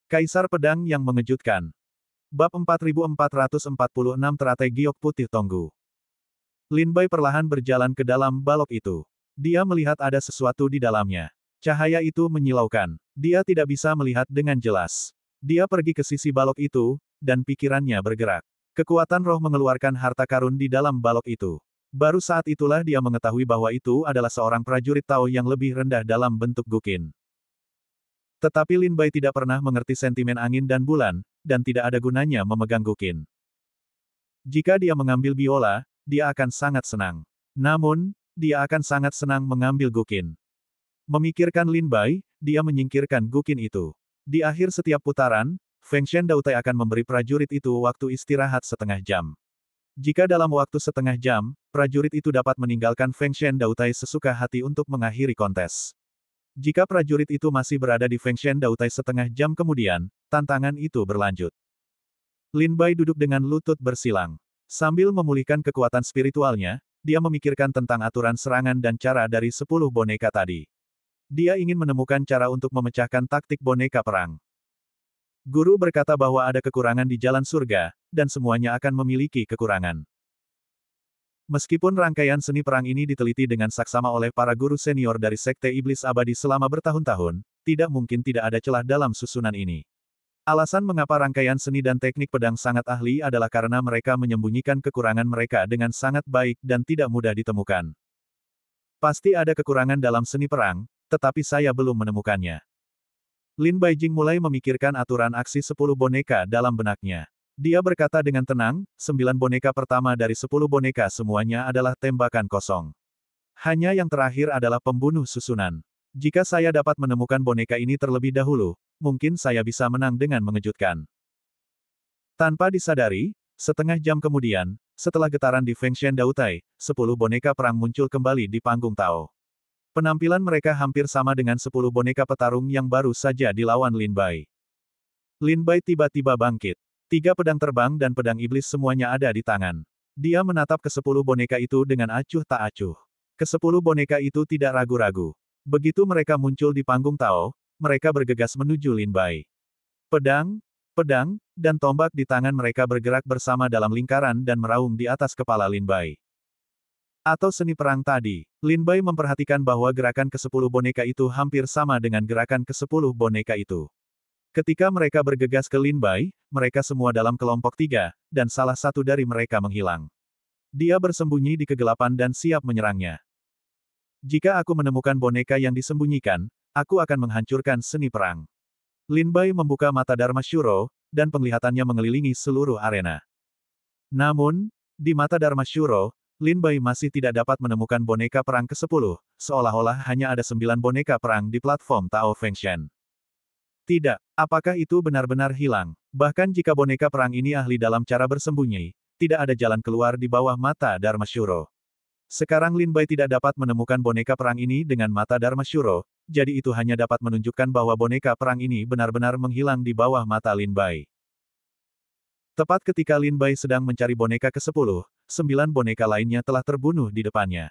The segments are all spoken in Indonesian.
Kaisar Pedang yang Mengejutkan. Bab 4446 Teratai Giok Putih Tonggu. Lin Bai perlahan berjalan ke dalam balok itu. Dia melihat ada sesuatu di dalamnya. Cahaya itu menyilaukan. Dia tidak bisa melihat dengan jelas. Dia pergi ke sisi balok itu, dan pikirannya bergerak. Kekuatan roh mengeluarkan harta karun di dalam balok itu. Baru saat itulah dia mengetahui bahwa itu adalah seorang prajurit Tao yang lebih rendah dalam bentuk Guqin. Tetapi Lin Bai tidak pernah mengerti sentimen angin dan bulan, dan tidak ada gunanya memegang Guqin. Jika dia mengambil biola, dia akan sangat senang. Namun, dia akan sangat senang mengambil Guqin. Memikirkan Lin Bai, dia menyingkirkan Guqin itu. Di akhir setiap putaran, Feng Shen Dautai akan memberi prajurit itu waktu istirahat setengah jam. Jika dalam waktu setengah jam, prajurit itu dapat meninggalkan Feng Shen Dautai sesuka hati untuk mengakhiri kontes. Jika prajurit itu masih berada di Feng Shen Dautai setengah jam kemudian, tantangan itu berlanjut. Lin Bai duduk dengan lutut bersilang. Sambil memulihkan kekuatan spiritualnya, dia memikirkan tentang aturan serangan dan cara dari 10 boneka tadi. Dia ingin menemukan cara untuk memecahkan taktik boneka perang. Guru berkata bahwa ada kekurangan di jalan surga, dan semuanya akan memiliki kekurangan. Meskipun rangkaian seni perang ini diteliti dengan saksama oleh para guru senior dari Sekte Iblis Abadi selama bertahun-tahun, tidak mungkin tidak ada celah dalam susunan ini. Alasan mengapa rangkaian seni dan teknik pedang sangat ahli adalah karena mereka menyembunyikan kekurangan mereka dengan sangat baik dan tidak mudah ditemukan. Pasti ada kekurangan dalam seni perang, tetapi saya belum menemukannya. Lin Baijing mulai memikirkan aturan aksi 10 boneka dalam benaknya. Dia berkata dengan tenang, 9 boneka pertama dari 10 boneka semuanya adalah tembakan kosong. Hanya yang terakhir adalah pembunuh susunan. Jika saya dapat menemukan boneka ini terlebih dahulu, mungkin saya bisa menang dengan mengejutkan. Tanpa disadari, setengah jam kemudian, setelah getaran di Feng Shen Dautai, 10 boneka perang muncul kembali di panggung Tao. Penampilan mereka hampir sama dengan 10 boneka petarung yang baru saja dilawan Lin Bai. Lin Bai tiba-tiba bangkit. 3 pedang terbang dan pedang iblis semuanya ada di tangan. Dia menatap ke 10 boneka itu dengan acuh tak acuh. Ke-10 boneka itu tidak ragu-ragu. Begitu mereka muncul di panggung Tao, mereka bergegas menuju Lin Bai. Pedang, dan tombak di tangan mereka bergerak bersama dalam lingkaran dan meraung di atas kepala Lin Bai. Atau seni perang tadi, Lin Bai memperhatikan bahwa gerakan ke-10 boneka itu hampir sama dengan gerakan ke-10 boneka itu. Ketika mereka bergegas ke Lin Bai, mereka semua dalam kelompok 3, dan salah satu dari mereka menghilang. Dia bersembunyi di kegelapan dan siap menyerangnya. Jika aku menemukan boneka yang disembunyikan, aku akan menghancurkan seni perang. Lin Bai membuka mata Dharma Shuro, dan penglihatannya mengelilingi seluruh arena. Namun, di mata Dharma Shuro, Lin Bai masih tidak dapat menemukan boneka perang ke-10, seolah-olah hanya ada 9 boneka perang di platform Tao Feng Shen. Tidak, apakah itu benar-benar hilang? Bahkan jika boneka perang ini ahli dalam cara bersembunyi, tidak ada jalan keluar di bawah mata Dharma Shuro. Sekarang Lin Bai tidak dapat menemukan boneka perang ini dengan mata Dharma Shuro, jadi itu hanya dapat menunjukkan bahwa boneka perang ini benar-benar menghilang di bawah mata Lin Bai. Tepat ketika Lin Bai sedang mencari boneka ke-10, 9 boneka lainnya telah terbunuh di depannya.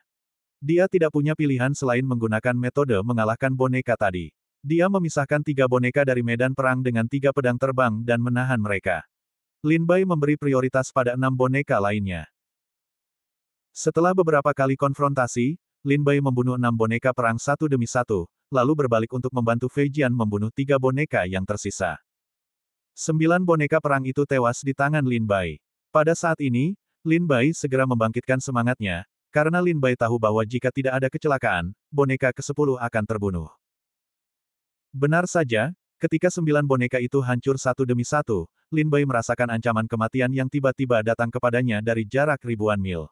Dia tidak punya pilihan selain menggunakan metode mengalahkan boneka tadi. Dia memisahkan 3 boneka dari medan perang dengan 3 pedang terbang dan menahan mereka. Lin Bai memberi prioritas pada 6 boneka lainnya. Setelah beberapa kali konfrontasi, Lin Bai membunuh 6 boneka perang satu demi satu, lalu berbalik untuk membantu Fei Jian membunuh 3 boneka yang tersisa. 9 boneka perang itu tewas di tangan Lin Bai. Pada saat ini, Lin Bai segera membangkitkan semangatnya, karena Lin Bai tahu bahwa jika tidak ada kecelakaan, boneka ke-10 akan terbunuh. Benar saja, ketika 9 boneka itu hancur satu demi satu, Lin Bai merasakan ancaman kematian yang tiba-tiba datang kepadanya dari jarak ribuan mil.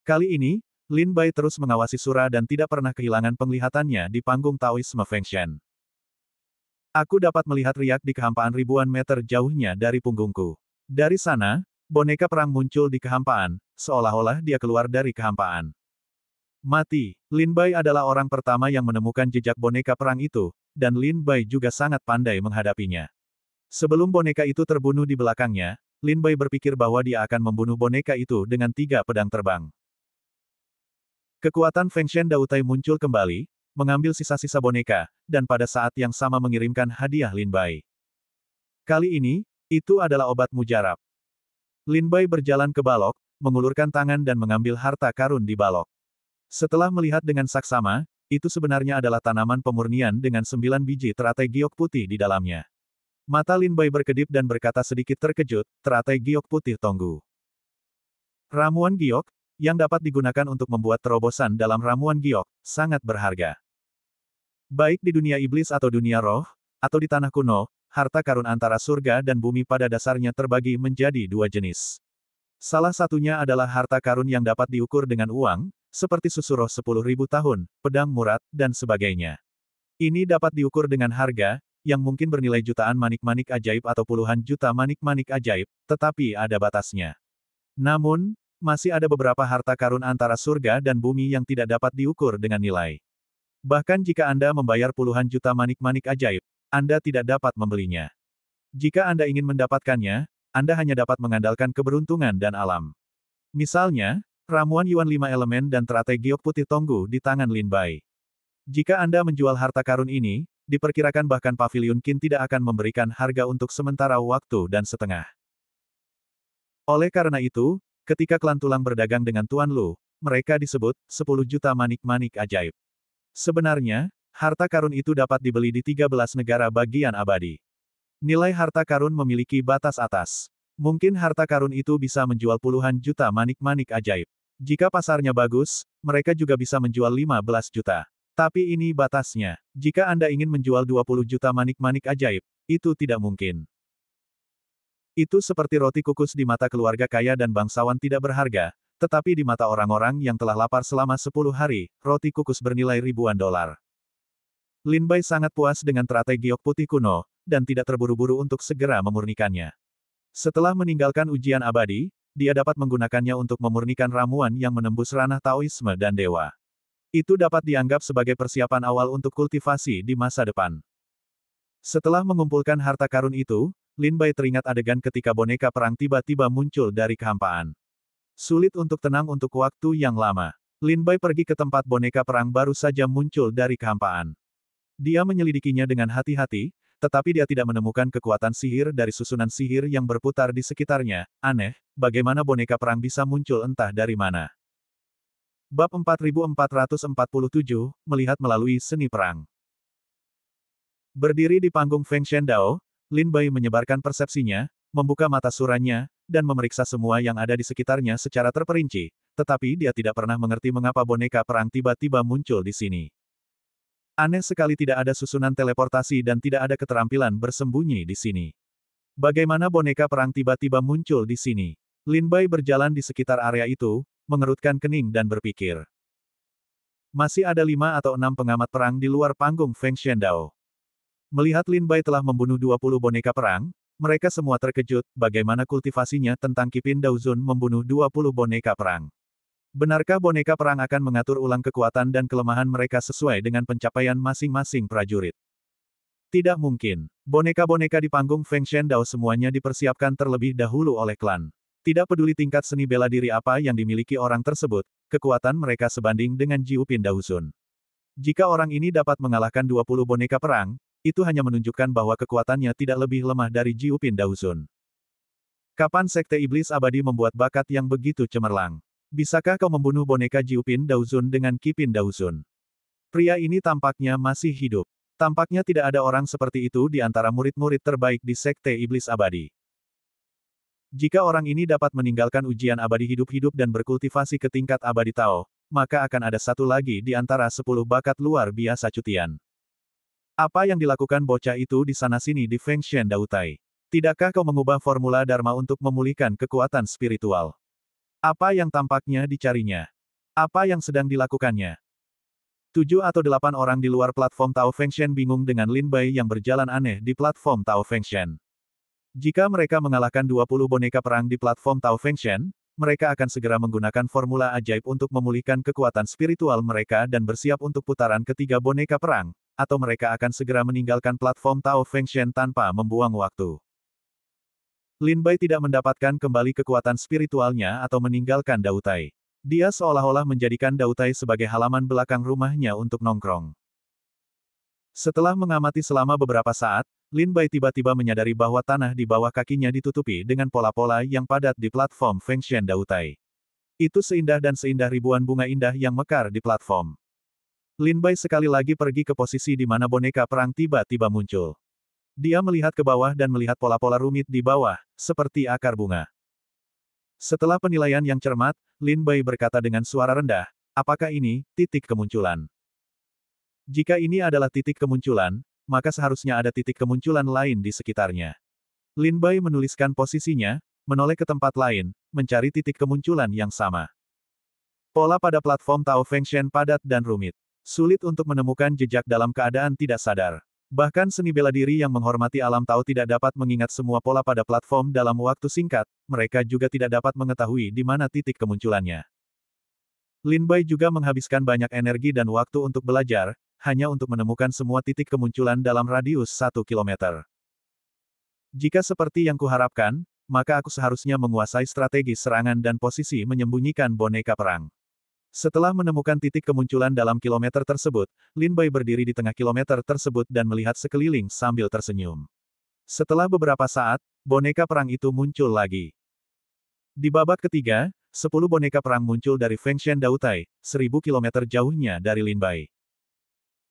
Kali ini, Lin Bai terus mengawasi Sura dan tidak pernah kehilangan penglihatannya di panggung Taoisme Feng Shen. Aku dapat melihat riak di kehampaan ribuan meter jauhnya dari punggungku. Dari sana, boneka perang muncul di kehampaan, seolah-olah dia keluar dari kehampaan. Mati. Lin Bai adalah orang pertama yang menemukan jejak boneka perang itu, dan Lin Bai juga sangat pandai menghadapinya. Sebelum boneka itu terbunuh di belakangnya, Lin Bai berpikir bahwa dia akan membunuh boneka itu dengan 3 pedang terbang. Kekuatan Feng Shen Dautai muncul kembali, mengambil sisa-sisa boneka, dan pada saat yang sama mengirimkan hadiah Lin Bai. Kali ini, itu adalah obat mujarab. Lin Bai berjalan ke balok, mengulurkan tangan dan mengambil harta karun di balok. Setelah melihat dengan saksama, itu sebenarnya adalah tanaman pemurnian dengan 9 biji teratai giok putih di dalamnya. Mata Lin Bai berkedip dan berkata sedikit terkejut, teratai giok putih Tonggu. Ramuan giok, yang dapat digunakan untuk membuat terobosan dalam ramuan giok, sangat berharga. Baik di dunia iblis atau dunia roh, atau di tanah kuno, harta karun antara surga dan bumi pada dasarnya terbagi menjadi dua jenis. Salah satunya adalah harta karun yang dapat diukur dengan uang, seperti susu roh 10.000 tahun, pedang murat, dan sebagainya. Ini dapat diukur dengan harga, yang mungkin bernilai jutaan manik-manik ajaib atau puluhan juta manik-manik ajaib, tetapi ada batasnya. Namun, masih ada beberapa harta karun antara surga dan bumi yang tidak dapat diukur dengan nilai. Bahkan jika Anda membayar puluhan juta manik-manik ajaib, Anda tidak dapat membelinya. Jika Anda ingin mendapatkannya, Anda hanya dapat mengandalkan keberuntungan dan alam. Misalnya, ramuan Yuan 5 elemen dan teratai giok putih Tonggu di tangan Lin Bai. Jika Anda menjual harta karun ini, diperkirakan bahkan Paviliun Qin tidak akan memberikan harga untuk sementara waktu dan setengah. Oleh karena itu, ketika klan tulang berdagang dengan Tuan Lu, mereka disebut 10 juta manik-manik ajaib. Sebenarnya, harta karun itu dapat dibeli di 13 negara bagian abadi. Nilai harta karun memiliki batas atas. Mungkin harta karun itu bisa menjual puluhan juta manik-manik ajaib. Jika pasarnya bagus, mereka juga bisa menjual 15 juta. Tapi ini batasnya. Jika Anda ingin menjual 20 juta manik-manik ajaib, itu tidak mungkin. Itu seperti roti kukus di mata keluarga kaya dan bangsawan tidak berharga, tetapi di mata orang-orang yang telah lapar selama 10 hari, roti kukus bernilai ribuan dolar. Lin Bai sangat puas dengan teratai giok putih kuno, dan tidak terburu-buru untuk segera memurnikannya. Setelah meninggalkan ujian abadi, dia dapat menggunakannya untuk memurnikan ramuan yang menembus ranah Taoisme dan dewa. Itu dapat dianggap sebagai persiapan awal untuk kultivasi di masa depan. Setelah mengumpulkan harta karun itu, Lin Bai teringat adegan ketika boneka perang tiba-tiba muncul dari kehampaan. Sulit untuk tenang untuk waktu yang lama. Lin Bai pergi ke tempat boneka perang baru saja muncul dari kehampaan. Dia menyelidikinya dengan hati-hati, tetapi dia tidak menemukan kekuatan sihir dari susunan sihir yang berputar di sekitarnya. Aneh, bagaimana boneka perang bisa muncul entah dari mana. Bab 4447, Melihat melalui seni perang. Berdiri di panggung Feng Shendao, Lin Bai menyebarkan persepsinya, membuka mata suranya, dan memeriksa semua yang ada di sekitarnya secara terperinci, tetapi dia tidak pernah mengerti mengapa boneka perang tiba-tiba muncul di sini. Aneh sekali tidak ada susunan teleportasi dan tidak ada keterampilan bersembunyi di sini. Bagaimana boneka perang tiba-tiba muncul di sini? Lin Bai berjalan di sekitar area itu, mengerutkan kening dan berpikir. Masih ada 5 atau 6 pengamat perang di luar panggung Feng Shendao. Melihat Lin Bai telah membunuh 20 boneka perang, mereka semua terkejut, bagaimana kultivasinya tentang Qipin Daozun membunuh 20 boneka perang. Benarkah boneka perang akan mengatur ulang kekuatan dan kelemahan mereka sesuai dengan pencapaian masing-masing prajurit? Tidak mungkin. Boneka-boneka di panggung Feng Shendao semuanya dipersiapkan terlebih dahulu oleh klan. Tidak peduli tingkat seni bela diri apa yang dimiliki orang tersebut, kekuatan mereka sebanding dengan Jiupin Daozun. Jika orang ini dapat mengalahkan 20 boneka perang, itu hanya menunjukkan bahwa kekuatannya tidak lebih lemah dari Jiupin Daozun. Kapan Sekte Iblis Abadi membuat bakat yang begitu cemerlang? Bisakah kau membunuh boneka Jiupin Daozun dengan Qipin Daozun? Pria ini tampaknya masih hidup. Tampaknya tidak ada orang seperti itu di antara murid-murid terbaik di Sekte Iblis Abadi. Jika orang ini dapat meninggalkan ujian abadi hidup-hidup dan berkultivasi ke tingkat abadi Tao, maka akan ada satu lagi di antara 10 bakat luar biasa cutian. Apa yang dilakukan bocah itu di sana-sini di Feng Shendao Tai? Tidakkah kau mengubah formula Dharma untuk memulihkan kekuatan spiritual? Apa yang tampaknya dicarinya? Apa yang sedang dilakukannya? 7 atau 8 orang di luar platform Tao Fengshen bingung dengan Lin Bai yang berjalan aneh di platform Tao Fengshen. Jika mereka mengalahkan 20 boneka perang di platform Tao Fengshen, mereka akan segera menggunakan formula ajaib untuk memulihkan kekuatan spiritual mereka dan bersiap untuk putaran ketiga boneka perang, atau mereka akan segera meninggalkan platform Tao Fengshen tanpa membuang waktu. Lin Bai tidak mendapatkan kembali kekuatan spiritualnya atau meninggalkan Dao Tai. Dia seolah-olah menjadikan Dao Tai sebagai halaman belakang rumahnya untuk nongkrong. Setelah mengamati selama beberapa saat, Lin Bai tiba-tiba menyadari bahwa tanah di bawah kakinya ditutupi dengan pola-pola yang padat di platform Fengshen Dautai. Itu seindah ribuan bunga indah yang mekar di platform. Lin Bai sekali lagi pergi ke posisi di mana boneka perang tiba-tiba muncul. Dia melihat ke bawah dan melihat pola-pola rumit di bawah, seperti akar bunga. Setelah penilaian yang cermat, Lin Bai berkata dengan suara rendah, apakah ini titik kemunculan? Jika ini adalah titik kemunculan, maka seharusnya ada titik kemunculan lain di sekitarnya. Lin Bai menuliskan posisinya, menoleh ke tempat lain, mencari titik kemunculan yang sama. Pola pada platform Tao Fengshen padat dan rumit. Sulit untuk menemukan jejak dalam keadaan tidak sadar. Bahkan seni bela diri yang menghormati alam Tao tidak dapat mengingat semua pola pada platform dalam waktu singkat, mereka juga tidak dapat mengetahui di mana titik kemunculannya. Lin Bai juga menghabiskan banyak energi dan waktu untuk belajar, hanya untuk menemukan semua titik kemunculan dalam radius 1 kilometer. Jika seperti yang kuharapkan, maka aku seharusnya menguasai strategi serangan dan posisi menyembunyikan boneka perang. Setelah menemukan titik kemunculan dalam kilometer tersebut, Lin Bai berdiri di tengah kilometer tersebut dan melihat sekeliling sambil tersenyum. Setelah beberapa saat, boneka perang itu muncul lagi. Di babak ketiga, 10 boneka perang muncul dari Fengshen Dautai, 1000 kilometer jauhnya dari Lin Bai.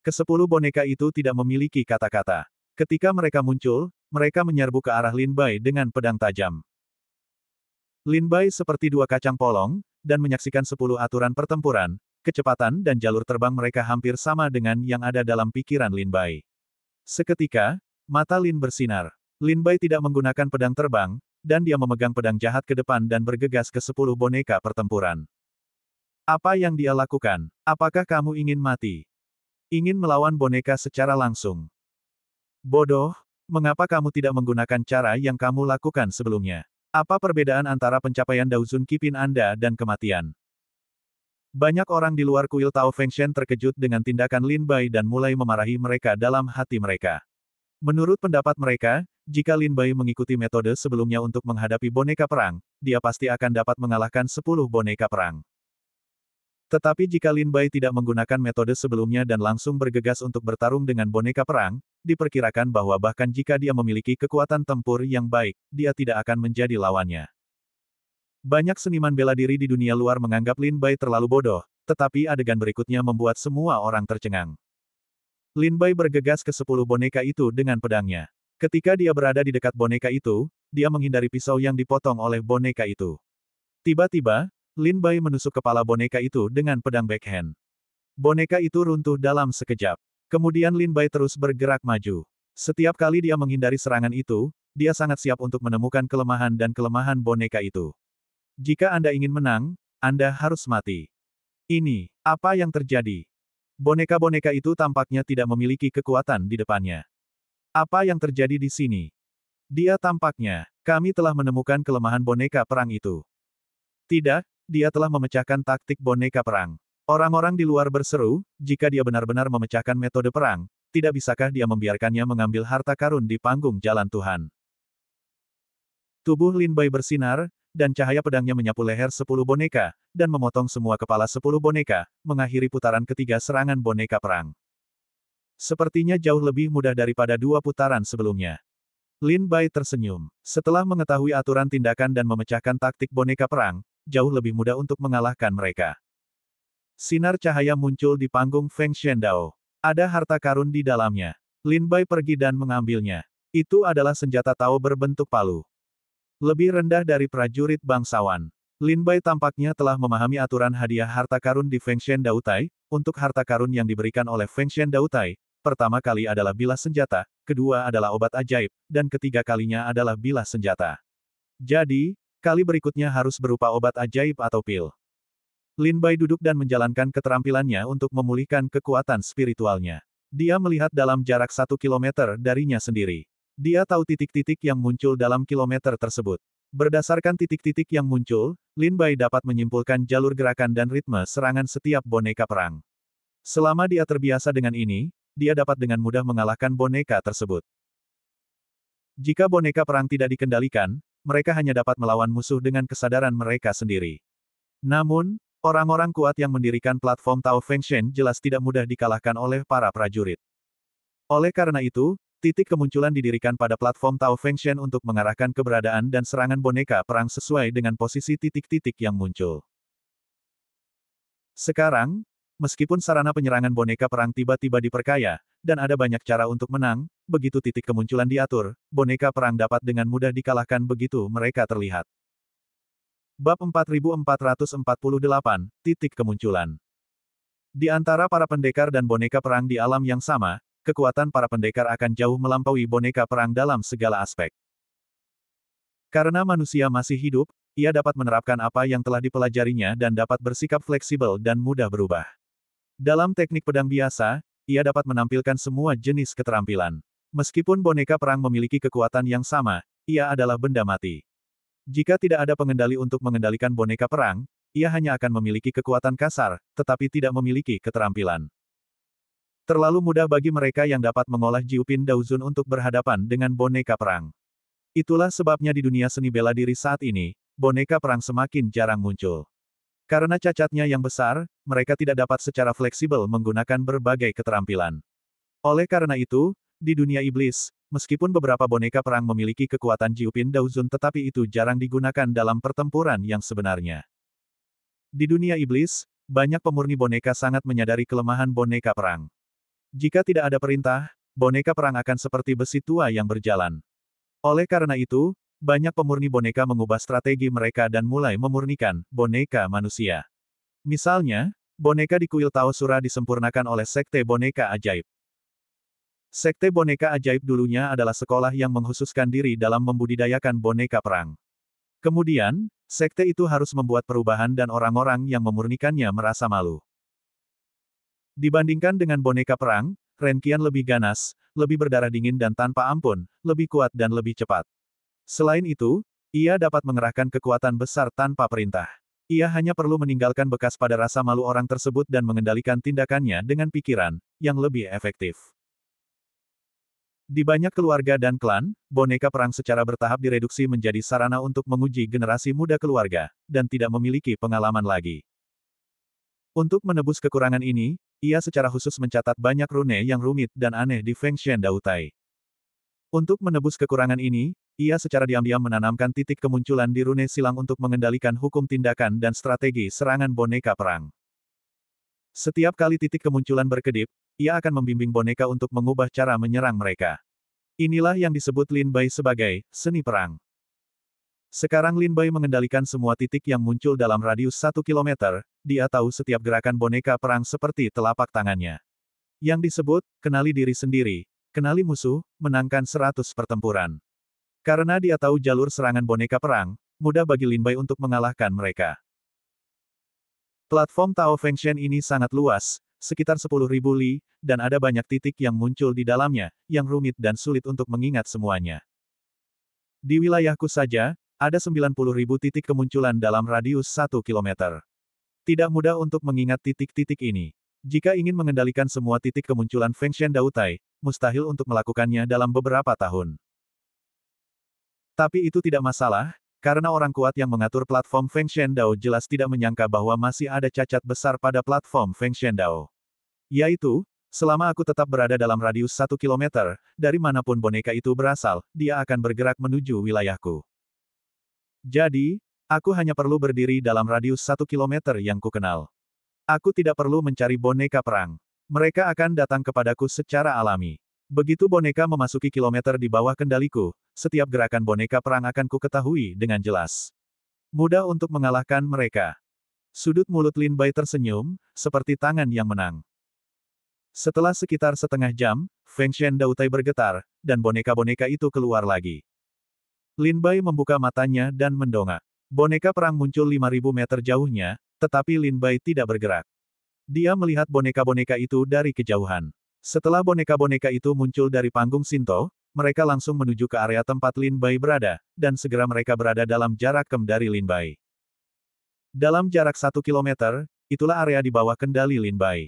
Ke-10 boneka itu tidak memiliki kata-kata. Ketika mereka muncul, mereka menyerbu ke arah Lin Bai dengan pedang tajam. Lin Bai seperti dua kacang polong, dan menyaksikan 10 aturan pertempuran, kecepatan dan jalur terbang mereka hampir sama dengan yang ada dalam pikiran Lin Bai. Seketika, mata Lin bersinar. Lin Bai tidak menggunakan pedang terbang, dan dia memegang pedang jahat ke depan dan bergegas ke 10 boneka pertempuran. Apa yang dia lakukan? Apakah kamu ingin mati? Ingin melawan boneka secara langsung? Bodoh, mengapa kamu tidak menggunakan cara yang kamu lakukan sebelumnya? Apa perbedaan antara pencapaian Daozun Kipin Anda dan kematian? Banyak orang di luar kuil Tao Fengshen terkejut dengan tindakan Lin Bai dan mulai memarahi mereka dalam hati mereka. Menurut pendapat mereka, jika Lin Bai mengikuti metode sebelumnya untuk menghadapi boneka perang, dia pasti akan dapat mengalahkan 10 boneka perang. Tetapi jika Lin Bai tidak menggunakan metode sebelumnya dan langsung bergegas untuk bertarung dengan boneka perang, diperkirakan bahwa bahkan jika dia memiliki kekuatan tempur yang baik, dia tidak akan menjadi lawannya. Banyak seniman bela diri di dunia luar menganggap Lin Bai terlalu bodoh, tetapi adegan berikutnya membuat semua orang tercengang. Lin Bai bergegas ke 10 boneka itu dengan pedangnya. Ketika dia berada di dekat boneka itu, dia menghindari pisau yang dipotong oleh boneka itu. Tiba-tiba, Lin Bai menusuk kepala boneka itu dengan pedang backhand. Boneka itu runtuh dalam sekejap. Kemudian Lin Bai terus bergerak maju. Setiap kali dia menghindari serangan itu, dia sangat siap untuk menemukan kelemahan dan kelemahan boneka itu. Jika Anda ingin menang, Anda harus mati. Ini, apa yang terjadi? Boneka-boneka itu tampaknya tidak memiliki kekuatan di depannya. Apa yang terjadi di sini? Dia tampaknya, kami telah menemukan kelemahan boneka perang itu. Tidak, dia telah memecahkan taktik boneka perang. Orang-orang di luar berseru, jika dia benar-benar memecahkan metode perang, tidak bisakah dia membiarkannya mengambil harta karun di panggung jalan Tuhan? Tubuh Lin Bai bersinar, dan cahaya pedangnya menyapu leher 10 boneka, dan memotong semua kepala 10 boneka, mengakhiri putaran ketiga serangan boneka perang. Sepertinya jauh lebih mudah daripada 2 putaran sebelumnya. Lin Bai tersenyum. Setelah mengetahui aturan tindakan dan memecahkan taktik boneka perang, jauh lebih mudah untuk mengalahkan mereka. Sinar cahaya muncul di panggung Feng Shendao. Ada harta karun di dalamnya. Lin Bai pergi dan mengambilnya. Itu adalah senjata Tao berbentuk palu. Lebih rendah dari prajurit bangsawan. Lin Bai tampaknya telah memahami aturan hadiah harta karun di Feng Shendao Tai. Untuk harta karun yang diberikan oleh Feng Shendao Tai, pertama kali adalah bilah senjata, kedua adalah obat ajaib, dan ketiga kalinya adalah bilah senjata. Jadi, kali berikutnya harus berupa obat ajaib atau pil. Lin Bai duduk dan menjalankan keterampilannya untuk memulihkan kekuatan spiritualnya. Dia melihat dalam jarak 1 kilometer darinya sendiri. Dia tahu titik-titik yang muncul dalam kilometer tersebut. Berdasarkan titik-titik yang muncul, Lin Bai dapat menyimpulkan jalur gerakan dan ritme serangan setiap boneka perang. Selama dia terbiasa dengan ini, dia dapat dengan mudah mengalahkan boneka tersebut. Jika boneka perang tidak dikendalikan, mereka hanya dapat melawan musuh dengan kesadaran mereka sendiri. Namun, orang-orang kuat yang mendirikan platform Tao Fengshen jelas tidak mudah dikalahkan oleh para prajurit. Oleh karena itu, Titik kemunculan didirikan pada platform Tao Fengshen untuk mengarahkan keberadaan dan serangan boneka perang sesuai dengan posisi titik-titik yang muncul. Sekarang, meskipun sarana penyerangan boneka perang tiba-tiba diperkaya, dan ada banyak cara untuk menang, begitu titik kemunculan diatur, boneka perang dapat dengan mudah dikalahkan begitu mereka terlihat. Bab 4448, Titik Kemunculan. Di antara para pendekar dan boneka perang di alam yang sama, kekuatan para pendekar akan jauh melampaui boneka perang dalam segala aspek. Karena manusia masih hidup, ia dapat menerapkan apa yang telah dipelajarinya dan dapat bersikap fleksibel dan mudah berubah. Dalam teknik pedang biasa, ia dapat menampilkan semua jenis keterampilan. Meskipun boneka perang memiliki kekuatan yang sama, ia adalah benda mati. Jika tidak ada pengendali untuk mengendalikan boneka perang, ia hanya akan memiliki kekuatan kasar, tetapi tidak memiliki keterampilan. Terlalu mudah bagi mereka yang dapat mengolah Jiupin Daozun untuk berhadapan dengan boneka perang. Itulah sebabnya di dunia seni bela diri saat ini, boneka perang semakin jarang muncul. Karena cacatnya yang besar, mereka tidak dapat secara fleksibel menggunakan berbagai keterampilan. Oleh karena itu, di dunia iblis, meskipun beberapa boneka perang memiliki kekuatan Jiupin Daozun tetapi itu jarang digunakan dalam pertempuran yang sebenarnya. Di dunia iblis, banyak pemurni boneka sangat menyadari kelemahan boneka perang. Jika tidak ada perintah, boneka perang akan seperti besi tua yang berjalan. Oleh karena itu, banyak pemurni boneka mengubah strategi mereka dan mulai memurnikan boneka manusia. Misalnya, boneka di kuil Tao Surah disempurnakan oleh Sekte Boneka Ajaib. Sekte Boneka Ajaib dulunya adalah sekolah yang menghususkan diri dalam membudidayakan boneka perang. Kemudian, sekte itu harus membuat perubahan dan orang-orang yang memurnikannya merasa malu. Dibandingkan dengan boneka perang, Renqian lebih ganas, lebih berdarah dingin dan tanpa ampun, lebih kuat dan lebih cepat. Selain itu, ia dapat mengerahkan kekuatan besar tanpa perintah. Ia hanya perlu meninggalkan bekas pada rasa malu orang tersebut dan mengendalikan tindakannya dengan pikiran yang lebih efektif. Di banyak keluarga dan klan, boneka perang secara bertahap direduksi menjadi sarana untuk menguji generasi muda keluarga, dan tidak memiliki pengalaman lagi. Untuk menebus kekurangan ini, ia secara khusus mencatat banyak rune yang rumit dan aneh di Fengshen Dautai. Untuk menebus kekurangan ini, ia secara diam-diam menanamkan titik kemunculan di rune silang untuk mengendalikan hukum tindakan dan strategi serangan boneka perang. Setiap kali titik kemunculan berkedip, ia akan membimbing boneka untuk mengubah cara menyerang mereka. Inilah yang disebut Lin Bai sebagai seni perang. Sekarang Lin Bai mengendalikan semua titik yang muncul dalam radius 1 km, dia tahu setiap gerakan boneka perang seperti telapak tangannya. Yang disebut, kenali diri sendiri, kenali musuh, menangkan 100 pertempuran. Karena dia tahu jalur serangan boneka perang, mudah bagi Lin Bai untuk mengalahkan mereka. Platform Tao Fengshen ini sangat luas, sekitar 10.000 li, dan ada banyak titik yang muncul di dalamnya, yang rumit dan sulit untuk mengingat semuanya. Di wilayahku saja, ada 90.000 titik kemunculan dalam radius 1 km. Tidak mudah untuk mengingat titik-titik ini. Jika ingin mengendalikan semua titik kemunculan Fengshen Dautai, mustahil untuk melakukannya dalam beberapa tahun. Tapi itu tidak masalah, karena orang kuat yang mengatur platform Fengshen Dao jelas tidak menyangka bahwa masih ada cacat besar pada platform Fengshen Dao. Yaitu, selama aku tetap berada dalam radius 1 km, dari manapun boneka itu berasal, dia akan bergerak menuju wilayahku. Jadi, aku hanya perlu berdiri dalam radius 1 km yang kukenal. Aku tidak perlu mencari boneka perang. Mereka akan datang kepadaku secara alami. Begitu boneka memasuki kilometer di bawah kendaliku, setiap gerakan boneka perang akan kuketahui dengan jelas. Mudah untuk mengalahkan mereka. Sudut mulut Lin Bai tersenyum, seperti tangan yang menang. Setelah sekitar setengah jam, Fengshen Dautai bergetar, dan boneka-boneka itu keluar lagi. Lin Bai membuka matanya dan mendongak. Boneka perang muncul 5.000 meter jauhnya, tetapi Lin Bai tidak bergerak. Dia melihat boneka-boneka itu dari kejauhan. Setelah boneka-boneka itu muncul dari panggung Shinto, mereka langsung menuju ke area tempat Lin Bai berada, dan segera mereka berada dalam jarak kem dari Lin Bai. Dalam jarak 1 km, itulah area di bawah kendali Lin Bai.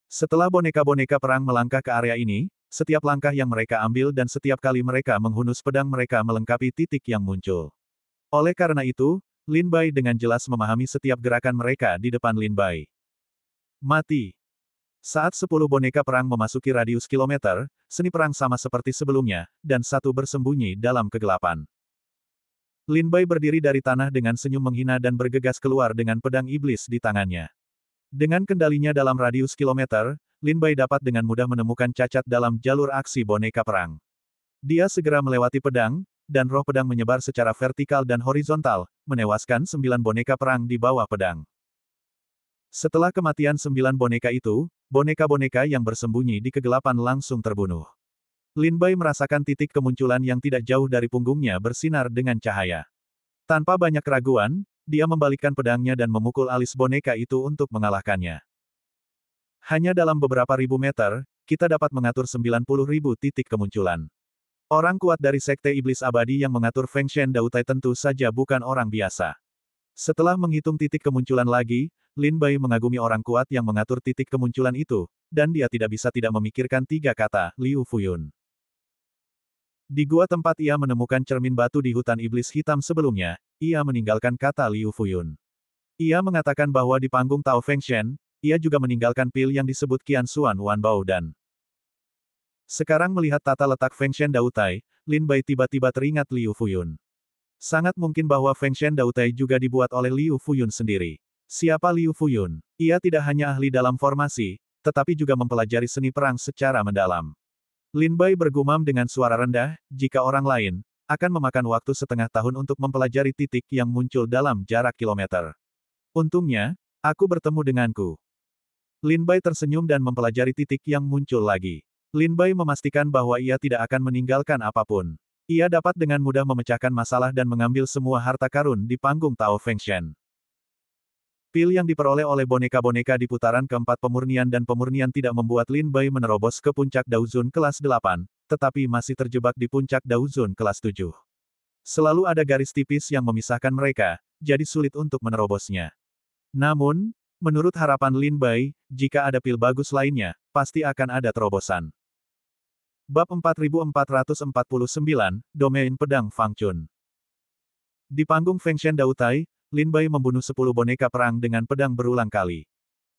Setelah boneka-boneka perang melangkah ke area ini, setiap langkah yang mereka ambil dan setiap kali mereka menghunus pedang mereka melengkapi titik yang muncul. Oleh karena itu, Lin Bai dengan jelas memahami setiap gerakan mereka di depan Lin Bai. Mati. Saat 10 boneka perang memasuki radius kilometer, seni perang sama seperti sebelumnya, dan satu bersembunyi dalam kegelapan. Lin Bai berdiri dari tanah dengan senyum menghina dan bergegas keluar dengan pedang iblis di tangannya. Dengan kendalinya dalam radius kilometer, Lin Bai dapat dengan mudah menemukan cacat dalam jalur aksi boneka perang. Dia segera melewati pedang, dan roh pedang menyebar secara vertikal dan horizontal, menewaskan 9 boneka perang di bawah pedang. Setelah kematian 9 boneka itu, boneka-boneka yang bersembunyi di kegelapan langsung terbunuh. Lin Bai merasakan titik kemunculan yang tidak jauh dari punggungnya bersinar dengan cahaya. Tanpa banyak keraguan, dia membalikkan pedangnya dan memukul alis boneka itu untuk mengalahkannya. Hanya dalam beberapa ribu meter, kita dapat mengatur 90.000 titik kemunculan. Orang kuat dari Sekte Iblis Abadi yang mengatur Feng Shen Dautai tentu saja bukan orang biasa. Setelah menghitung titik kemunculan lagi, Lin Bai mengagumi orang kuat yang mengatur titik kemunculan itu, dan dia tidak bisa tidak memikirkan 3 kata, Liu Fuyun. Di gua tempat ia menemukan cermin batu di hutan iblis hitam sebelumnya, ia meninggalkan kata Liu Fuyun. Ia mengatakan bahwa di panggung Tao Feng Shen, ia juga meninggalkan pil yang disebut Qian Xuan Wan Bao dan. Sekarang melihat tata letak Feng Shen Dautai, Lin Bai tiba-tiba teringat Liu Fuyun. Sangat mungkin bahwa Feng Shen Dautai juga dibuat oleh Liu Fuyun sendiri. Siapa Liu Fuyun? Ia tidak hanya ahli dalam formasi, tetapi juga mempelajari seni perang secara mendalam. Lin Bai bergumam dengan suara rendah, jika orang lain, akan memakan waktu setengah tahun untuk mempelajari titik yang muncul dalam jarak kilometer. Untungnya, aku bertemu denganku. Lin Bai tersenyum dan mempelajari titik yang muncul lagi. Lin Bai memastikan bahwa ia tidak akan meninggalkan apapun. Ia dapat dengan mudah memecahkan masalah dan mengambil semua harta karun di panggung Tao Feng Shen. Pil yang diperoleh oleh boneka-boneka di putaran keempat pemurnian dan pemurnian tidak membuat Lin Bai menerobos ke puncak Daozun kelas 8, tetapi masih terjebak di puncak Daozun kelas 7. Selalu ada garis tipis yang memisahkan mereka, jadi sulit untuk menerobosnya. Namun, menurut harapan Lin Bai, jika ada pil bagus lainnya, pasti akan ada terobosan. Bab 4449, Domain Pedang Fang Chun. Di panggung Feng Shen Dautai, Lin Bai membunuh 10 boneka perang dengan pedang berulang kali.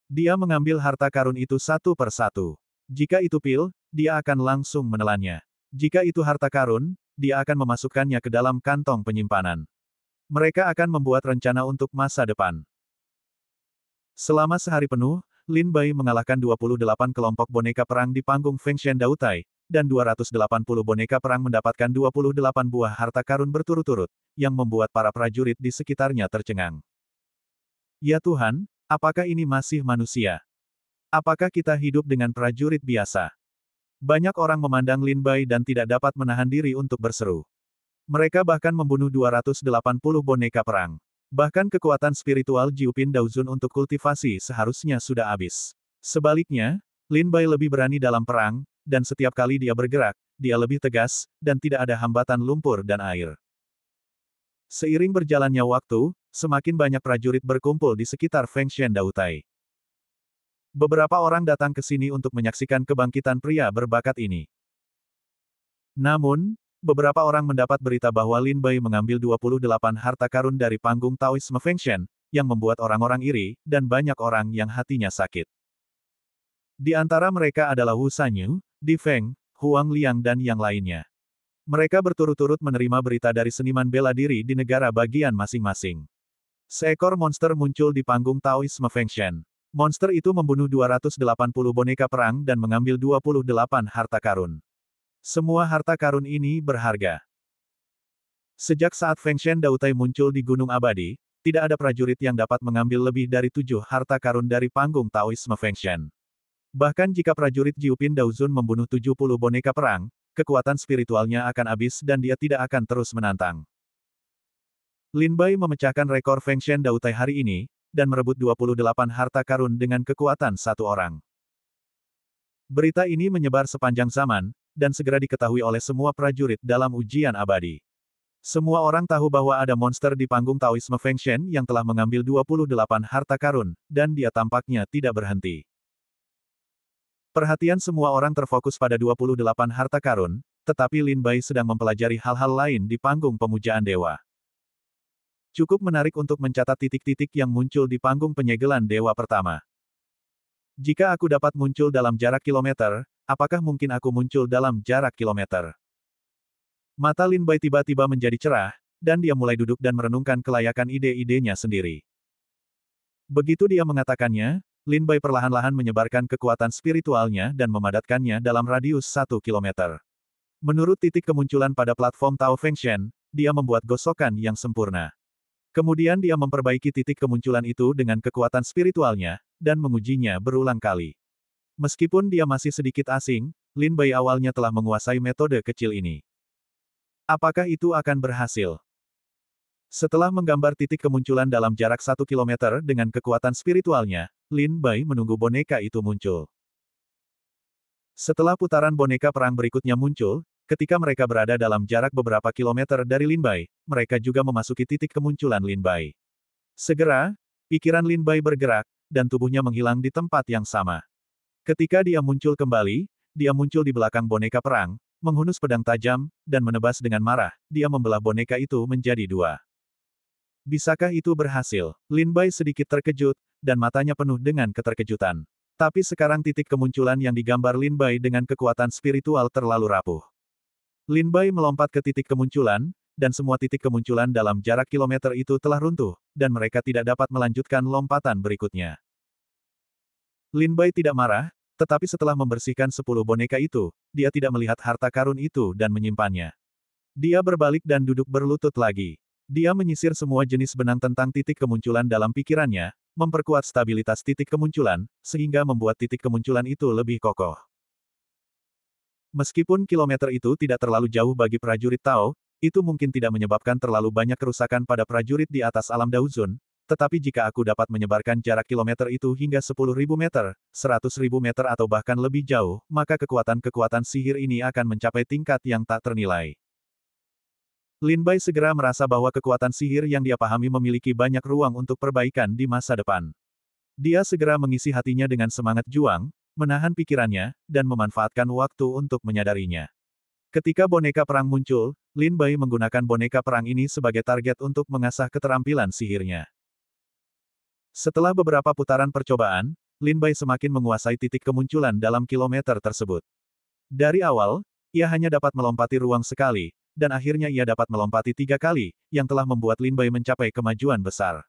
Dia mengambil harta karun itu satu per satu. Jika itu pil, dia akan langsung menelannya. Jika itu harta karun, dia akan memasukkannya ke dalam kantong penyimpanan. Mereka akan membuat rencana untuk masa depan. Selama sehari penuh, Lin Bai mengalahkan 28 kelompok boneka perang di panggung Feng Shen Dautai, dan 280 boneka perang mendapatkan 28 buah harta karun berturut-turut, yang membuat para prajurit di sekitarnya tercengang. Ya Tuhan, apakah ini masih manusia? Apakah kita hidup dengan prajurit biasa? Banyak orang memandang Lin Bai dan tidak dapat menahan diri untuk berseru. Mereka bahkan membunuh 280 boneka perang. Bahkan kekuatan spiritual Jiupin Daozun untuk kultivasi seharusnya sudah habis. Sebaliknya, Lin Bai lebih berani dalam perang, dan setiap kali dia bergerak, dia lebih tegas, dan tidak ada hambatan lumpur dan air. Seiring berjalannya waktu, semakin banyak prajurit berkumpul di sekitar Feng Shen Dautai. Beberapa orang datang ke sini untuk menyaksikan kebangkitan pria berbakat ini. Namun, beberapa orang mendapat berita bahwa Lin Bai mengambil 28 harta karun dari panggung Taoisme Feng Shen, yang membuat orang-orang iri, dan banyak orang yang hatinya sakit. Di antara mereka adalah Wu Sanyu, Di Feng, Huang Liang dan yang lainnya. Mereka berturut-turut menerima berita dari seniman bela diri di negara bagian masing-masing. Seekor monster muncul di panggung Taoisme Feng Shen. Monster itu membunuh 280 boneka perang dan mengambil 28 harta karun. Semua harta karun ini berharga. Sejak saat Feng Shen Dautai muncul di Gunung Abadi, tidak ada prajurit yang dapat mengambil lebih dari 7 harta karun dari panggung Taoisme Feng Shen. Bahkan jika prajurit Jiupin Daozun membunuh 70 boneka perang, kekuatan spiritualnya akan habis dan dia tidak akan terus menantang. Lin Bai memecahkan rekor Feng Shen Dautai hari ini, dan merebut 28 harta karun dengan kekuatan satu orang. Berita ini menyebar sepanjang zaman, dan segera diketahui oleh semua prajurit dalam ujian abadi. Semua orang tahu bahwa ada monster di panggung Taoisme Feng Shen yang telah mengambil 28 harta karun, dan dia tampaknya tidak berhenti. Perhatian semua orang terfokus pada 28 harta karun, tetapi Lin Bai sedang mempelajari hal-hal lain di panggung pemujaan dewa. Cukup menarik untuk mencatat titik-titik yang muncul di panggung penyegelan dewa pertama. Jika aku dapat muncul dalam jarak kilometer, apakah mungkin aku muncul dalam jarak kilometer? Mata Lin Bai tiba-tiba menjadi cerah, dan dia mulai duduk dan merenungkan kelayakan ide-idenya sendiri. Begitu dia mengatakannya, Lin Bai perlahan-lahan menyebarkan kekuatan spiritualnya dan memadatkannya dalam radius 1 kilometer. Menurut titik kemunculan pada platform Tao Fengshen, dia membuat gosokan yang sempurna. Kemudian dia memperbaiki titik kemunculan itu dengan kekuatan spiritualnya, dan mengujinya berulang kali. Meskipun dia masih sedikit asing, Lin Bai awalnya telah menguasai metode kecil ini. Apakah itu akan berhasil? Setelah menggambar titik kemunculan dalam jarak 1 kilometer dengan kekuatan spiritualnya, Lin Bai menunggu boneka itu muncul. Setelah putaran boneka perang berikutnya muncul, ketika mereka berada dalam jarak beberapa kilometer dari Lin Bai, mereka juga memasuki titik kemunculan Lin Bai. Segera, pikiran Lin Bai bergerak, dan tubuhnya menghilang di tempat yang sama. Ketika dia muncul kembali, dia muncul di belakang boneka perang, menghunus pedang tajam, dan menebas dengan marah, dia membelah boneka itu menjadi dua. Bisakah itu berhasil? Lin Bai sedikit terkejut, dan matanya penuh dengan keterkejutan. Tapi sekarang titik kemunculan yang digambar Lin Bai dengan kekuatan spiritual terlalu rapuh. Lin Bai melompat ke titik kemunculan, dan semua titik kemunculan dalam jarak kilometer itu telah runtuh, dan mereka tidak dapat melanjutkan lompatan berikutnya. Lin Bai tidak marah, tetapi setelah membersihkan 10 boneka itu, dia tidak melihat harta karun itu dan menyimpannya. Dia berbalik dan duduk berlutut lagi. Dia menyisir semua jenis benang tentang titik kemunculan dalam pikirannya, memperkuat stabilitas titik kemunculan, sehingga membuat titik kemunculan itu lebih kokoh. Meskipun kilometer itu tidak terlalu jauh bagi prajurit Tao, itu mungkin tidak menyebabkan terlalu banyak kerusakan pada prajurit di atas alam Daozun, tetapi jika aku dapat menyebarkan jarak kilometer itu hingga 10.000 meter, 100.000 meter atau bahkan lebih jauh, maka kekuatan-kekuatan sihir ini akan mencapai tingkat yang tak ternilai. Lin Bai segera merasa bahwa kekuatan sihir yang dia pahami memiliki banyak ruang untuk perbaikan di masa depan. Dia segera mengisi hatinya dengan semangat juang, menahan pikirannya, dan memanfaatkan waktu untuk menyadarinya. Ketika boneka perang muncul, Lin Bai menggunakan boneka perang ini sebagai target untuk mengasah keterampilan sihirnya. Setelah beberapa putaran percobaan, Lin Bai semakin menguasai titik kemunculan dalam kilometer tersebut. Dari awal, ia hanya dapat melompati ruang sekali, dan akhirnya ia dapat melompati 3 kali, yang telah membuat Lin Bai mencapai kemajuan besar.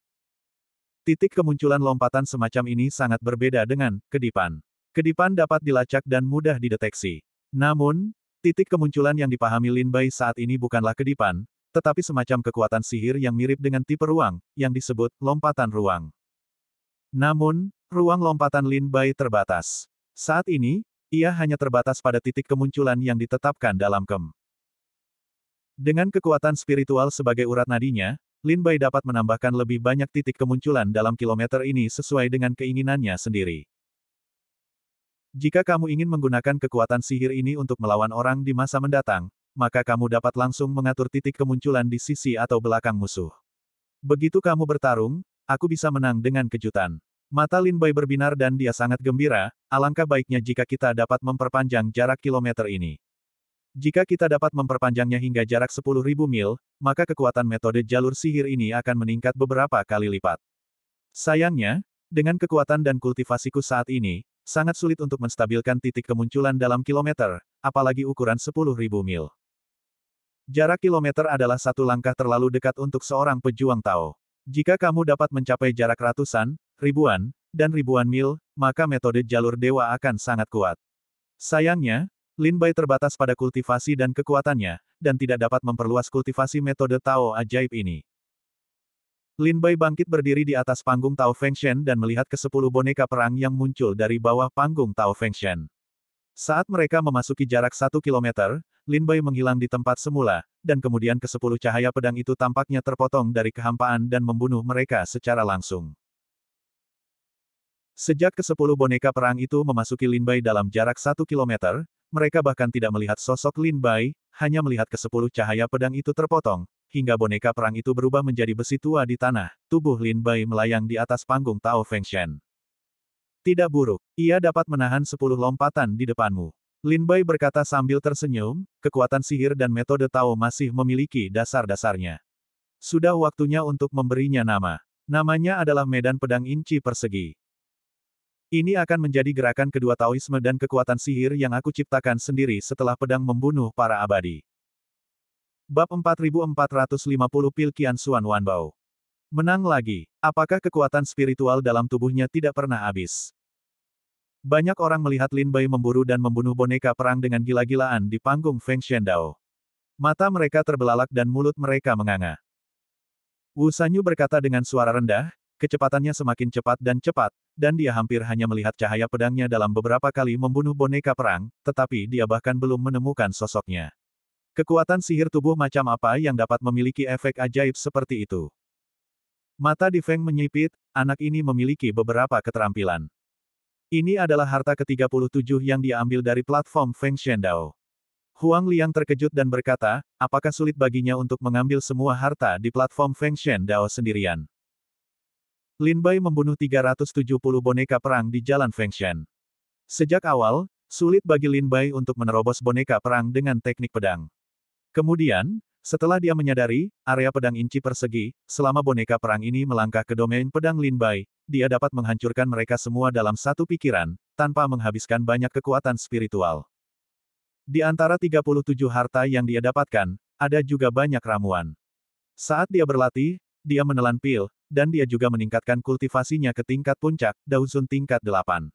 Titik kemunculan lompatan semacam ini sangat berbeda dengan kedipan. Kedipan dapat dilacak dan mudah dideteksi. Namun, titik kemunculan yang dipahami Lin Bai saat ini bukanlah kedipan, tetapi semacam kekuatan sihir yang mirip dengan tipe ruang, yang disebut lompatan ruang. Namun, ruang lompatan Lin Bai terbatas. Saat ini, ia hanya terbatas pada titik kemunculan yang ditetapkan dalam kem. Dengan kekuatan spiritual sebagai urat nadinya, Lin Bai dapat menambahkan lebih banyak titik kemunculan dalam kilometer ini sesuai dengan keinginannya sendiri. Jika kamu ingin menggunakan kekuatan sihir ini untuk melawan orang di masa mendatang, maka kamu dapat langsung mengatur titik kemunculan di sisi atau belakang musuh. Begitu kamu bertarung, aku bisa menang dengan kejutan. Mata Lin Bai berbinar dan dia sangat gembira, alangkah baiknya jika kita dapat memperpanjang jarak kilometer ini. Jika kita dapat memperpanjangnya hingga jarak 10.000 mil, maka kekuatan metode jalur sihir ini akan meningkat beberapa kali lipat. Sayangnya, dengan kekuatan dan kultivasiku saat ini, sangat sulit untuk menstabilkan titik kemunculan dalam kilometer, apalagi ukuran 10.000 mil. Jarak kilometer adalah satu langkah terlalu dekat untuk seorang pejuang Tao. Jika kamu dapat mencapai jarak ratusan, ribuan, dan ribuan mil, maka metode jalur dewa akan sangat kuat. Sayangnya, Lin Bai terbatas pada kultivasi dan kekuatannya, dan tidak dapat memperluas kultivasi metode Tao ajaib ini. Lin Bai bangkit berdiri di atas panggung Tao Fengshen dan melihat ke-10 boneka perang yang muncul dari bawah panggung Tao Fengshen. Saat mereka memasuki jarak 1 kilometer, Lin Bai menghilang di tempat semula, dan kemudian ke-10 cahaya pedang itu tampaknya terpotong dari kehampaan dan membunuh mereka secara langsung. Sejak ke-10 boneka perang itu memasuki Lin Bai dalam jarak 1 kilometer, mereka bahkan tidak melihat sosok Lin Bai, hanya melihat ke-10 cahaya pedang itu terpotong, hingga boneka perang itu berubah menjadi besi tua di tanah, tubuh Lin Bai melayang di atas panggung Tao Fengshen. Tidak buruk, ia dapat menahan 10 lompatan di depanmu. Lin Bai berkata sambil tersenyum, kekuatan sihir dan metode Tao masih memiliki dasar-dasarnya. Sudah waktunya untuk memberinya nama. Namanya adalah medan pedang inci persegi. Ini akan menjadi gerakan kedua Taoisme dan kekuatan sihir yang aku ciptakan sendiri setelah pedang membunuh para abadi. Bab 4450 Pil Qianxuan Wanbao. Menang lagi. Apakah kekuatan spiritual dalam tubuhnya tidak pernah habis? Banyak orang melihat Lin Bai memburu dan membunuh boneka perang dengan gila-gilaan di panggung Feng Shendao. Mata mereka terbelalak dan mulut mereka menganga. Wu Sanyu berkata dengan suara rendah, kecepatannya semakin cepat, dan dia hampir hanya melihat cahaya pedangnya dalam beberapa kali membunuh boneka perang, tetapi dia bahkan belum menemukan sosoknya. Kekuatan sihir tubuh macam apa yang dapat memiliki efek ajaib seperti itu? Mata Di Feng menyipit, anak ini memiliki beberapa keterampilan. Ini adalah harta ke-37 yang dia ambil dari platform Feng Shendao. Huang Liang terkejut dan berkata, apakah sulit baginya untuk mengambil semua harta di platform Feng Shendao sendirian? Lin Bai membunuh 370 boneka perang di jalan Fengshen. Sejak awal, sulit bagi Lin Bai untuk menerobos boneka perang dengan teknik pedang. Kemudian, setelah dia menyadari, area pedang inci persegi, selama boneka perang ini melangkah ke domain pedang Lin Bai, dia dapat menghancurkan mereka semua dalam satu pikiran, tanpa menghabiskan banyak kekuatan spiritual. Di antara 37 harta yang dia dapatkan, ada juga banyak ramuan. Saat dia berlatih, dia menelan pil, dan dia juga meningkatkan kultivasinya ke tingkat puncak, Daozun tingkat 8.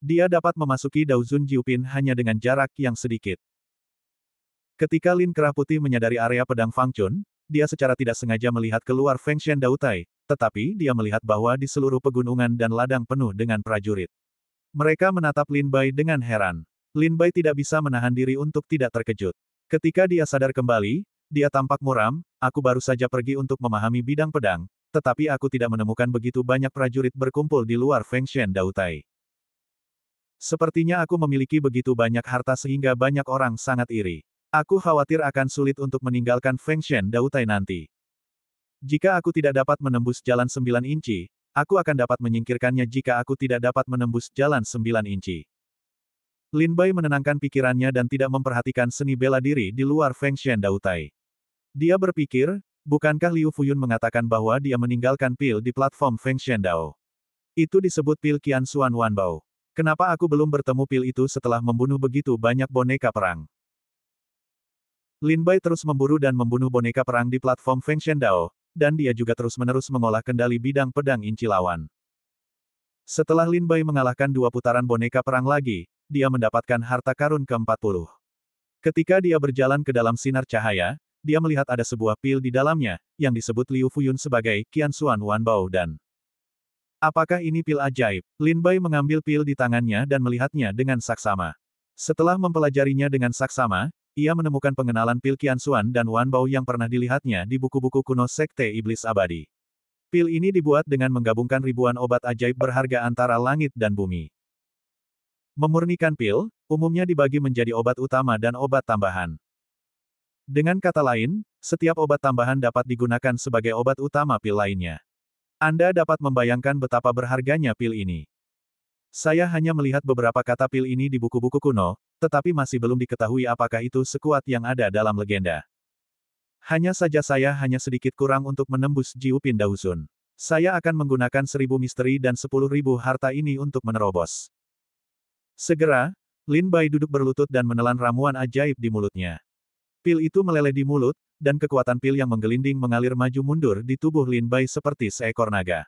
Dia dapat memasuki Daozun Jiupin hanya dengan jarak yang sedikit. Ketika Lin Kerah Putih menyadari area pedang Fang Chun, dia secara tidak sengaja melihat keluar Feng Shen Dautai, tetapi dia melihat bahwa di seluruh pegunungan dan ladang penuh dengan prajurit. Mereka menatap Lin Bai dengan heran. Lin Bai tidak bisa menahan diri untuk tidak terkejut. Ketika dia sadar kembali, dia tampak muram, aku baru saja pergi untuk memahami bidang pedang, tetapi aku tidak menemukan begitu banyak prajurit berkumpul di luar Feng Shen Dautai. Sepertinya aku memiliki begitu banyak harta sehingga banyak orang sangat iri. Aku khawatir akan sulit untuk meninggalkan Feng Shen Dautai nanti. Jika aku tidak dapat menembus jalan 9 inci, aku akan dapat menyingkirkannya jika aku tidak dapat menembus jalan 9 inci. Lin Bai menenangkan pikirannya dan tidak memperhatikan seni bela diri di luar Feng Shen Dautai. Dia berpikir, bukankah Liu Fuyun mengatakan bahwa dia meninggalkan pil di platform Feng Shen Dao? Itu disebut pil Qianxuan Wanbao. Kenapa aku belum bertemu pil itu setelah membunuh begitu banyak boneka perang? Lin Bai terus memburu dan membunuh boneka perang di platform Feng Shen Dao, dan dia juga terus-menerus mengolah kendali bidang pedang inci lawan. Setelah Lin Bai mengalahkan 2 putaran boneka perang lagi, dia mendapatkan harta karun ke-40. Ketika dia berjalan ke dalam sinar cahaya, dia melihat ada sebuah pil di dalamnya, yang disebut Liu Fuyun sebagai Qianxuan Wanbao dan... Apakah ini pil ajaib? Lin Bai mengambil pil di tangannya dan melihatnya dengan saksama. Setelah mempelajarinya dengan saksama, ia menemukan pengenalan pil Qianxuan dan Wanbao yang pernah dilihatnya di buku-buku kuno Sekte Iblis Abadi. Pil ini dibuat dengan menggabungkan ribuan obat ajaib berharga antara langit dan bumi. Memurnikan pil, umumnya dibagi menjadi obat utama dan obat tambahan. Dengan kata lain, setiap obat tambahan dapat digunakan sebagai obat utama pil lainnya. Anda dapat membayangkan betapa berharganya pil ini. Saya hanya melihat beberapa kata pil ini di buku-buku kuno, tetapi masih belum diketahui apakah itu sekuat yang ada dalam legenda. Hanya saja saya hanya sedikit kurang untuk menembus Jiupin Daozun. Saya akan menggunakan 1000 misteri dan 10.000 harta ini untuk menerobos. Segera, Lin Bai duduk berlutut dan menelan ramuan ajaib di mulutnya. Pil itu meleleh di mulut, dan kekuatan pil yang menggelinding mengalir maju mundur di tubuh Lin Bai seperti seekor naga.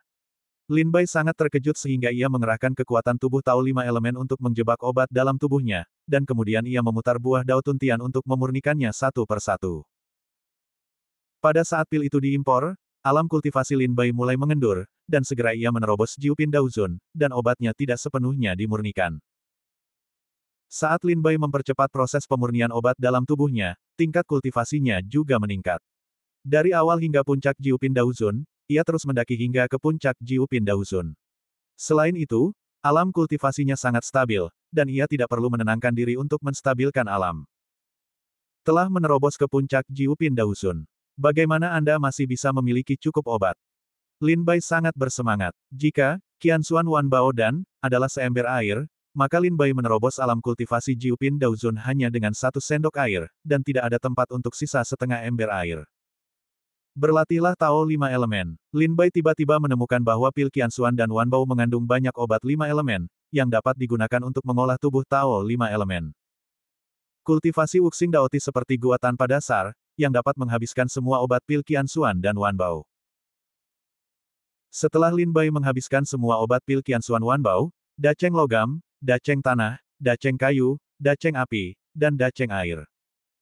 Lin Bai sangat terkejut sehingga ia mengerahkan kekuatan tubuh Tao 5 elemen untuk menjebak obat dalam tubuhnya, dan kemudian ia memutar buah Dao Tuntian untuk memurnikannya satu persatu. Pada saat pil itu diimpor, alam kultivasi Lin Bai mulai mengendur, dan segera ia menerobos Jiupin Daozun, dan obatnya tidak sepenuhnya dimurnikan. Saat Lin Bai mempercepat proses pemurnian obat dalam tubuhnya, tingkat kultivasinya juga meningkat. Dari awal hingga puncak Jiupin Daozun, ia terus mendaki hingga ke puncak Jiupin Daozun. Selain itu, alam kultivasinya sangat stabil, dan ia tidak perlu menenangkan diri untuk menstabilkan alam. Telah menerobos ke puncak Jiupin Daozun. Bagaimana Anda masih bisa memiliki cukup obat? Lin Bai sangat bersemangat. Jika Qianxuan Wanbao dan adalah seember air, maka Lin Bai menerobos alam kultivasi Jiupin Daozun hanya dengan 1 sendok air, dan tidak ada tempat untuk sisa setengah ember air. Berlatihlah Tao 5 elemen. Lin Bai tiba-tiba menemukan bahwa pil Qianxuan dan Wanbao mengandung banyak obat 5 elemen, yang dapat digunakan untuk mengolah tubuh Tao 5 elemen. Kultivasi Wuxing Daotis seperti gua tanpa dasar, yang dapat menghabiskan semua obat pil Qianxuan dan Wanbao. Setelah Lin Bai menghabiskan semua obat pil Qianxuan Wanbao, daceng logam, daceng tanah, daceng kayu, daceng api, dan daceng air.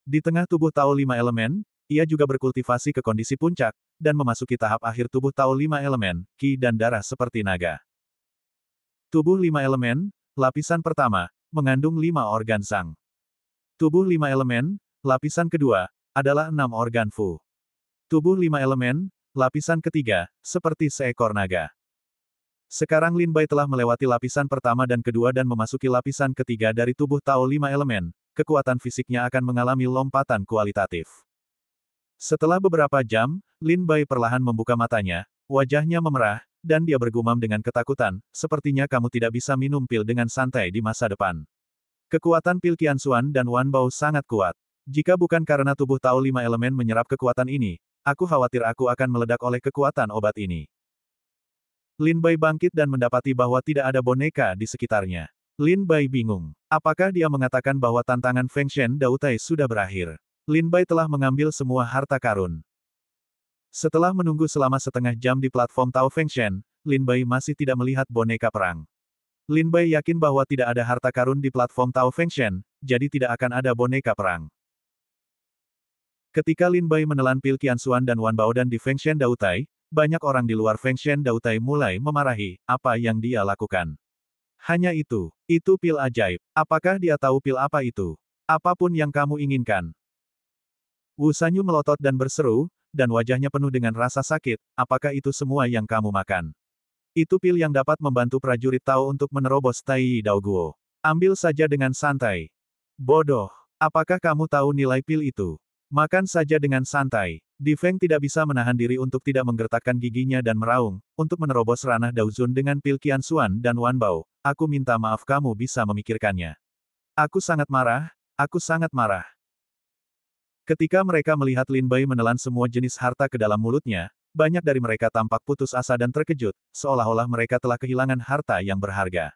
Di tengah tubuh Tao 5 elemen, ia juga berkultivasi ke kondisi puncak, dan memasuki tahap akhir tubuh Tao 5 elemen, Qi dan darah seperti naga. Tubuh 5 elemen, lapisan pertama, mengandung 5 organ sang. Tubuh 5 elemen, lapisan kedua, adalah 6 organ Fu. Tubuh 5 elemen, lapisan ketiga, seperti seekor naga. Sekarang Lin Bai telah melewati lapisan pertama dan kedua dan memasuki lapisan ketiga dari tubuh Tao 5 elemen, kekuatan fisiknya akan mengalami lompatan kualitatif. Setelah beberapa jam, Lin Bai perlahan membuka matanya, wajahnya memerah, dan dia bergumam dengan ketakutan, sepertinya kamu tidak bisa minum pil dengan santai di masa depan. Kekuatan pil Qianxuan dan Wanbao sangat kuat. Jika bukan karena tubuh Tao 5 elemen menyerap kekuatan ini, aku khawatir aku akan meledak oleh kekuatan obat ini. Lin Bai bangkit dan mendapati bahwa tidak ada boneka di sekitarnya. Lin Bai bingung. Apakah dia mengatakan bahwa tantangan Feng Shen Dautai sudah berakhir? Lin Bai telah mengambil semua harta karun. Setelah menunggu selama setengah jam di platform Tao Feng Shen, Lin Bai masih tidak melihat boneka perang. Lin Bai yakin bahwa tidak ada harta karun di platform Tao Feng Shen, jadi tidak akan ada boneka perang. Ketika Lin Bai menelan pil Qianxuan dan Wanbao dan di Feng Shen Dautai, banyak orang di luar Feng Shen Dautai mulai memarahi apa yang dia lakukan. Hanya itu pil ajaib. Apakah dia tahu pil apa itu? Apapun yang kamu inginkan. Wu Sanyu melotot dan berseru, dan wajahnya penuh dengan rasa sakit, apakah itu semua yang kamu makan? Itu pil yang dapat membantu prajurit Tao untuk menerobos Tai Dao Guo. Ambil saja dengan santai. Bodoh. Apakah kamu tahu nilai pil itu? Makan saja dengan santai. Di Feng tidak bisa menahan diri untuk tidak menggertakkan giginya dan meraung, untuk menerobos ranah Daozun dengan pil Qianxuan dan Wanbao. Aku minta maaf kamu bisa memikirkannya. Aku sangat marah, aku sangat marah. Ketika mereka melihat Lin Bai menelan semua jenis harta ke dalam mulutnya, banyak dari mereka tampak putus asa dan terkejut, seolah-olah mereka telah kehilangan harta yang berharga.